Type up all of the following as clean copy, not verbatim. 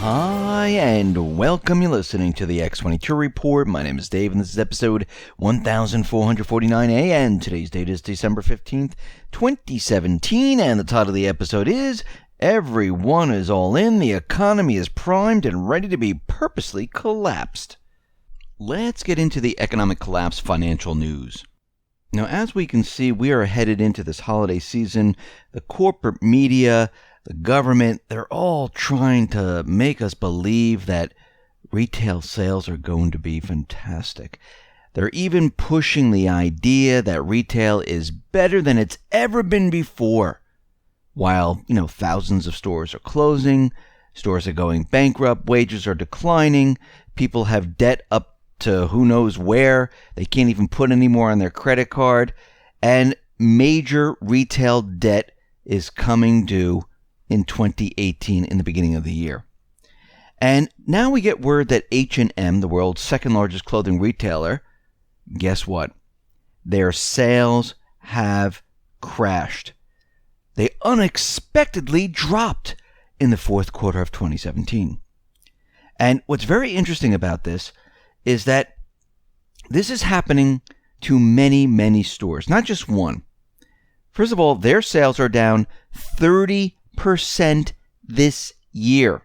Hi, and welcome. You're listening to the X22 Report. My name is Dave, and this is episode 1449A, and today's date is December 15th, 2017, and the title of the episode is Everyone is All In, the Economy is Primed and Ready to be Purposely Collapsed. Let's get into the economic collapse financial news. Now, as we can see, we are headed into this holiday season. The corporate media, the government, they're all trying to make us believe that retail sales are going to be fantastic. They're even pushing the idea that retail is better than it's ever been before. While, thousands of stores are closing, stores are going bankrupt, wages are declining, people have debt up to who knows where, they can't even put any more on their credit card, and major retail debt is coming due in 2018 in the beginning of the year. And now we get word that H&M, the world's second largest clothing retailer, guess what? Their sales have crashed. They unexpectedly dropped in the fourth quarter of 2017. And what's very interesting about this is that this is happening to many, many stores, not just one. First of all, their sales are down 30% this year.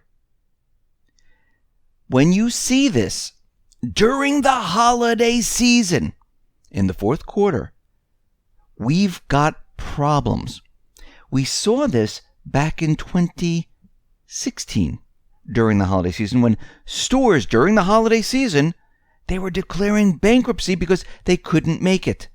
When you see this during the holiday season in the fourth quarter, we've got problems. We saw this back in 2016 during the holiday season when stores during the holiday season, they were declaring bankruptcy because they couldn't make it.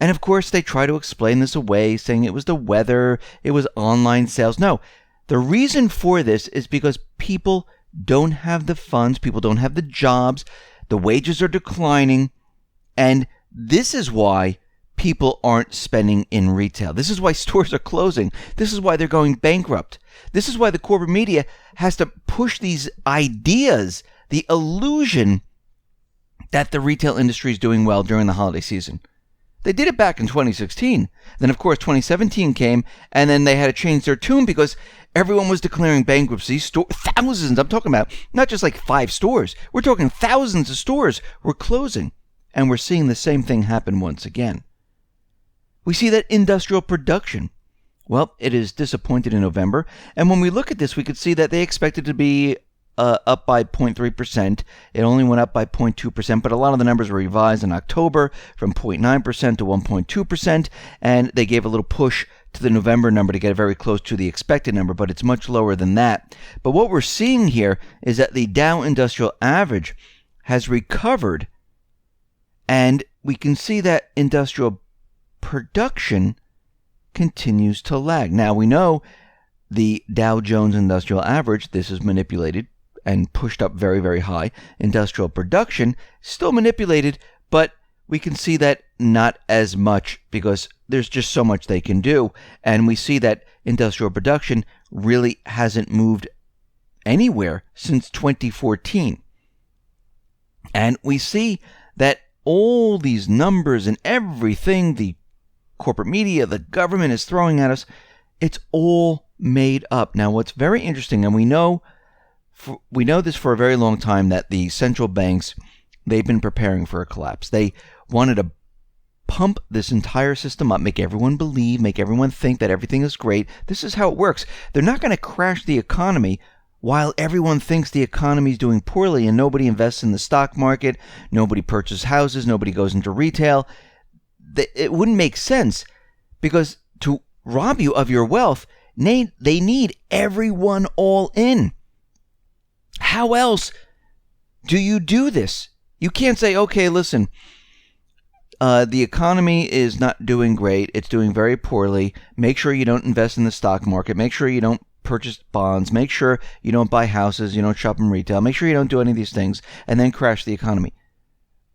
And of course, they try to explain this away, saying it was the weather, it was online sales. No, the reason for this is because people don't have the funds, people don't have the jobs, the wages are declining, and this is why people aren't spending in retail. This is why stores are closing. This is why they're going bankrupt. This is why the corporate media has to push these ideas, the illusion that the retail industry is doing well during the holiday season. They did it back in 2016. Then, of course, 2017 came, and then they had to change their tune because everyone was declaring bankruptcy. Thousands, I'm talking about not just like 5 stores. We're talking thousands of stores were closing, and we're seeing the same thing happen once again. We see that industrial production, well, it is disappointed in November, and when we look at this, we could see that they expected to be up by 0.3%. It only went up by 0.2%, but a lot of the numbers were revised in October from 0.9% to 1.2%, and they gave a little push to the November number to get very close to the expected number, but it's much lower than that. But what we're seeing here is that the Dow Industrial Average has recovered, and we can see that industrial production continues to lag. Now, we know the Dow Jones Industrial Average, this is manipulated and pushed up very, very high. Industrial production, still manipulated, but we can see that not as much because there's just so much they can do. And we see that industrial production really hasn't moved anywhere since 2014. And we see that all these numbers and everything the corporate media, the government is throwing at us, it's all made up. Now, what's very interesting, and we know this for a very long time, that the central banks, they've been preparing for a collapse. They wanted to pump this entire system up, make everyone believe, make everyone think that everything is great. This is how it works. They're not going to crash the economy while everyone thinks the economy is doing poorly and nobody invests in the stock market, nobody purchases houses, nobody goes into retail. It wouldn't make sense, because to rob you of your wealth, they need everyone all in. How else do you do this? You can't say, okay, listen, the economy is not doing great. It's doing very poorly. Make sure you don't invest in the stock market. Make sure you don't purchase bonds. Make sure you don't buy houses. You don't shop in retail. Make sure you don't do any of these things and then crash the economy.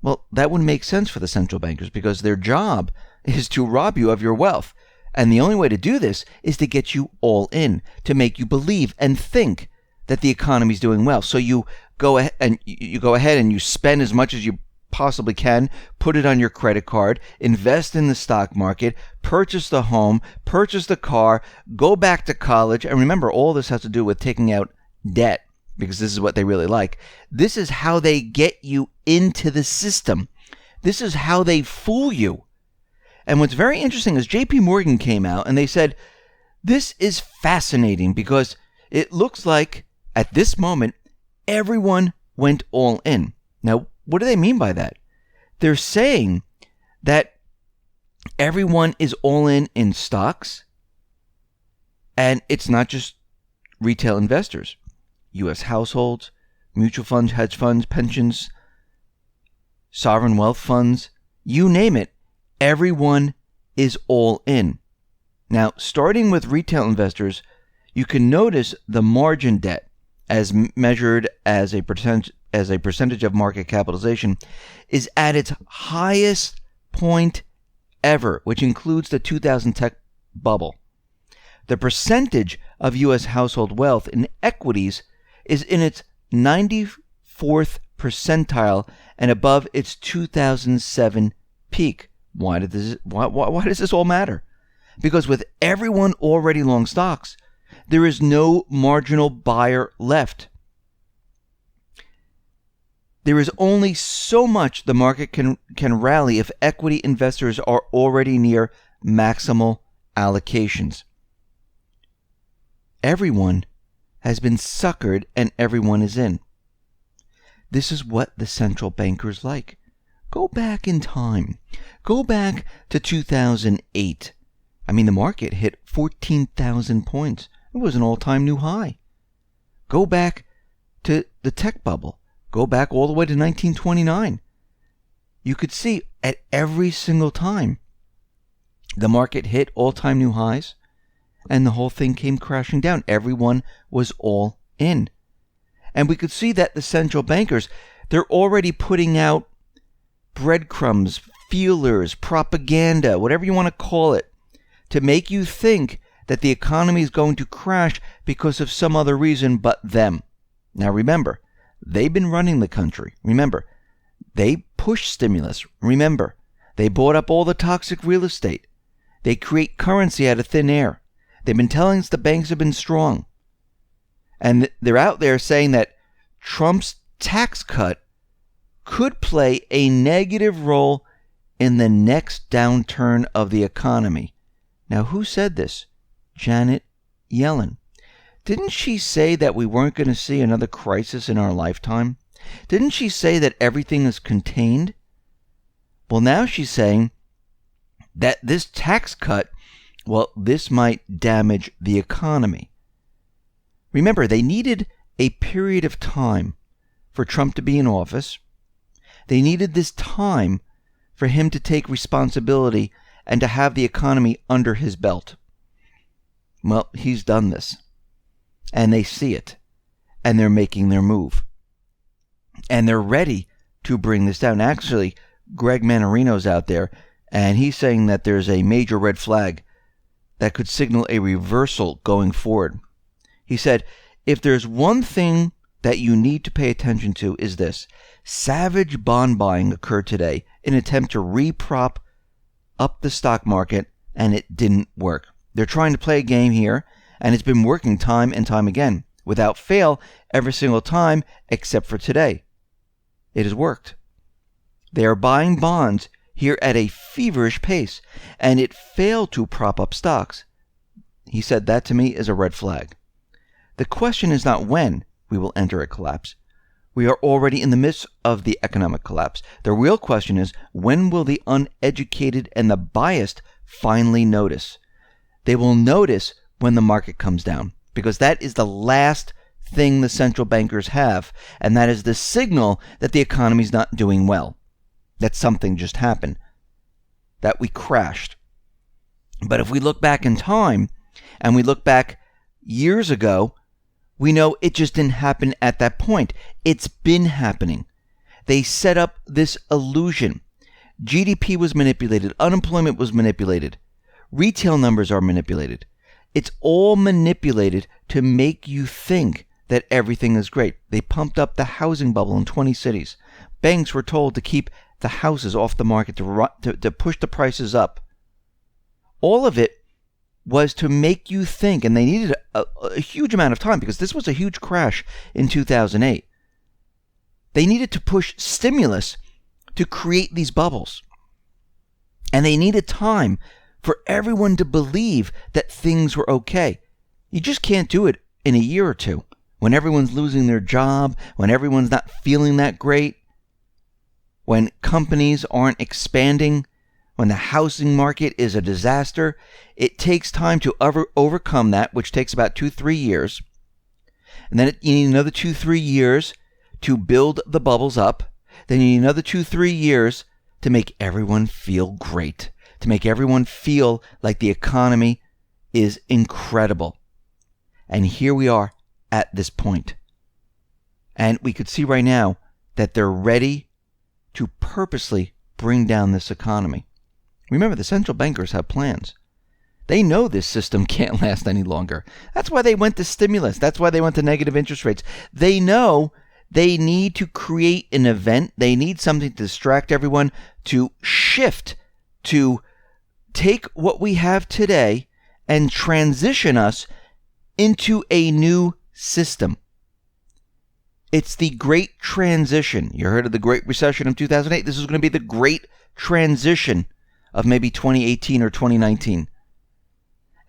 Well, that wouldn't make sense for the central bankers because their job is to rob you of your wealth. And the only way to do this is to get you all in, to make you believe and think that the economy is doing well. So you go ahead and you spend as much as you possibly can, put it on your credit card, invest in the stock market, purchase the home, purchase the car, go back to college. And remember, all this has to do with taking out debt, because this is what they really like. This is how they get you into the system. This is how they fool you. And what's very interesting is JP Morgan came out and they said, this is fascinating because it looks like at this moment, everyone went all in. Now, what do they mean by that? They're saying that everyone is all in stocks, and it's not just retail investors. U.S. households, mutual funds, hedge funds, pensions, sovereign wealth funds, you name it, everyone is all in. Now, starting with retail investors, you can notice the margin debt as measured as a percentage of market capitalization is at its highest point ever, which includes the 2000 tech bubble. The percentage of U.S. household wealth in equities is in its 94th percentile and above its 2007 peak. Why does this all matter? Because with everyone already long stocks, there is no marginal buyer left. There is only so much the market can rally if equity investors are already near maximal allocations. Everyone has been suckered and everyone is in. This is what the central bankers like. Go back in time. Go back to 2008. I mean, the market hit 14,000 points. It was an all-time new high. Go back to the tech bubble. Go back all the way to 1929. You could see at every single time the market hit all-time new highs and the whole thing came crashing down. Everyone was all in. And we could see that the central bankers, they're already putting out breadcrumbs, feelers, propaganda, whatever you want to call it, to make you think that the economy is going to crash because of some other reason but them. Now remember, they've been running the country. Remember, they push stimulus. Remember, they bought up all the toxic real estate. They create currency out of thin air. They've been telling us the banks have been strong. And they're out there saying that Trump's tax cut could play a negative role in the next downturn of the economy. Now, who said this? Janet Yellen. Didn't she say that we weren't going to see another crisis in our lifetime? Didn't she say that everything is contained? Well, now she's saying that this tax cut, well, this might damage the economy. Remember, they needed a period of time for Trump to be in office. They needed this time for him to take responsibility and to have the economy under his belt. Well, he's done this. And they see it. And they're making their move. And they're ready to bring this down. Actually, Greg Mannarino's out there, and he's saying that there's a major red flag that could signal a reversal going forward. He said, if there's one thing that you need to pay attention to is this. Savage bond buying occurred today in an attempt to reprop up the stock market, and it didn't work. They're trying to play a game here, and it's been working time and time again, without fail, every single time except for today. It has worked. They are buying bonds here at a feverish pace, and it failed to prop up stocks. He said that to me is a red flag. The question is not when we will enter a collapse. We are already in the midst of the economic collapse. The real question is, when will the uneducated and the biased finally notice? They will notice when the market comes down, because that is the last thing the central bankers have, and that is the signal that the economy is not doing well, that something just happened, that we crashed. But if we look back in time, and we look back years ago, we know it just didn't happen at that point. It's been happening. They set up this illusion. GDP was manipulated. Unemployment was manipulated. Retail numbers are manipulated. It's all manipulated to make you think that everything is great. They pumped up the housing bubble in 20 cities. Banks were told to keep the houses off the market, to push the prices up. All of it was to make you think, and they needed a huge amount of time because this was a huge crash in 2008. They needed to push stimulus to create these bubbles. And they needed time for everyone to believe that things were okay. You just can't do it in a year or two when everyone's losing their job, when everyone's not feeling that great, when companies aren't expanding, when the housing market is a disaster. It takes time to overcome that, which takes about 2-3 years. And then you need another 2-3 years to build the bubbles up. Then you need another 2-3 years to make everyone feel great, to make everyone feel like the economy is incredible. And here we are at this point. And we could see right now that they're ready to purposely bring down this economy. Remember, the central bankers have plans. They know this system can't last any longer. That's why they went to stimulus. That's why they went to negative interest rates. They know they need to create an event. They need something to distract everyone, to shift, to take what we have today and transition us into a new system. It's the Great Transition. You heard of the Great Recession of 2008? This is going to be the Great Transition of maybe 2018 or 2019.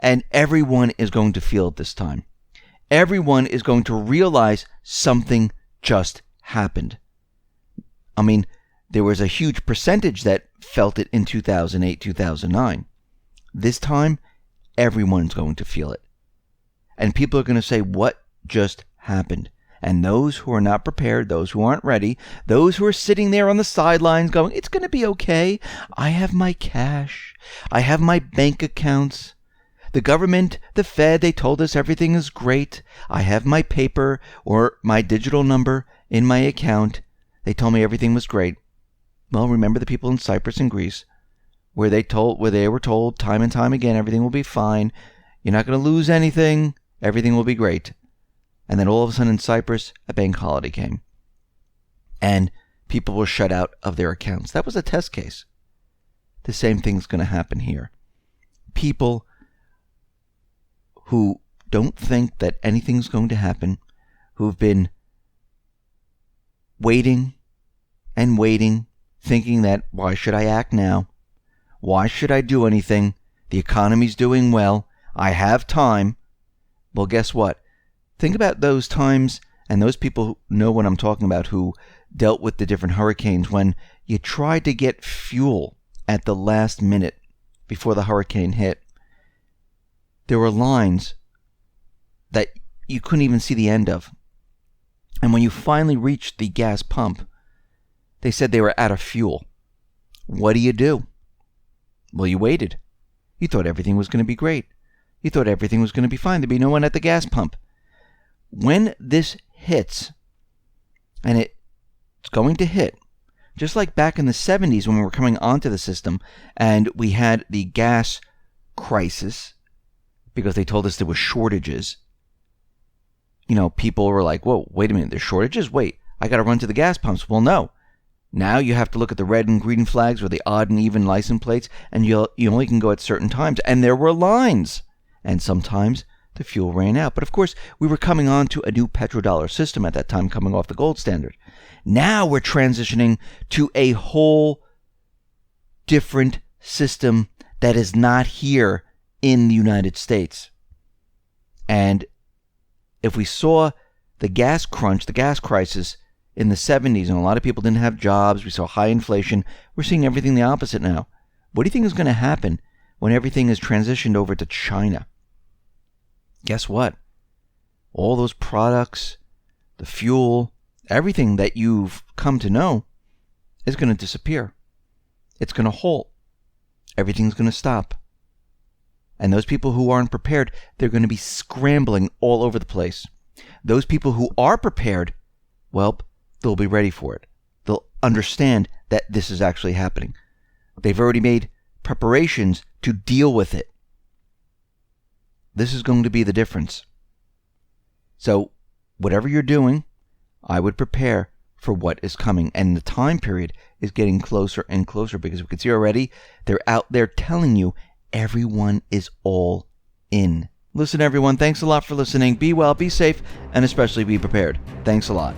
And everyone is going to feel it this time. Everyone is going to realize something just happened. I mean, there was a huge percentage that felt it in 2008, 2009. This time, everyone's going to feel it. And people are going to say, what just happened? And those who are not prepared, those who aren't ready, those who are sitting there on the sidelines going, it's going to be okay. I have my cash. I have my bank accounts. The government, the Fed, they told us everything is great. I have my paper or my digital number in my account. They told me everything was great. Well, remember the people in Cyprus and Greece where they were told time and time again, everything will be fine. You're not going to lose anything. Everything will be great. And then all of a sudden in Cyprus, a bank holiday came. And people were shut out of their accounts. That was a test case. The same thing's going to happen here. People who don't think that anything's going to happen, who've been waiting and waiting, thinking that, why should I act now? Why should I do anything? The economy's doing well. I have time. Well, guess what? Think about those times, and those people who know what I'm talking about, who dealt with the different hurricanes, when you tried to get fuel at the last minute before the hurricane hit. There were lines that you couldn't even see the end of. And when you finally reached the gas pump, they said they were out of fuel. What do? Well, you waited. You thought everything was going to be great. You thought everything was going to be fine. There'd be no one at the gas pump. When this hits, and it's going to hit, just like back in the 70s when we were coming onto the system and we had the gas crisis, because they told us there were shortages. You know, people were like, whoa, wait a minute, there's shortages? Wait, I got to run to the gas pumps. Well, no. Now you have to look at the red and green flags or the odd and even license plates, and you only can go at certain times. And there were lines. And sometimes the fuel ran out. But of course, we were coming on to a new petrodollar system at that time, coming off the gold standard. Now we're transitioning to a whole different system that is not here in the United States. And if we saw the gas crunch, the gas crisis in the 70s, and a lot of people didn't have jobs, we saw high inflation, we're seeing everything the opposite now. What do you think is going to happen when everything is transitioned over to China? Guess what? All those products, the fuel, everything that you've come to know is going to disappear. It's going to halt. Everything's going to stop. And those people who aren't prepared, they're going to be scrambling all over the place. Those people who are prepared, well, they'll be ready for it. They'll understand that this is actually happening. They've already made preparations to deal with it. This is going to be the difference. So, whatever you're doing, I would prepare for what is coming. And the time period is getting closer and closer, because we can see already they're out there telling you everyone is all in. Listen, everyone, thanks a lot for listening. Be well, be safe, and especially be prepared. Thanks a lot.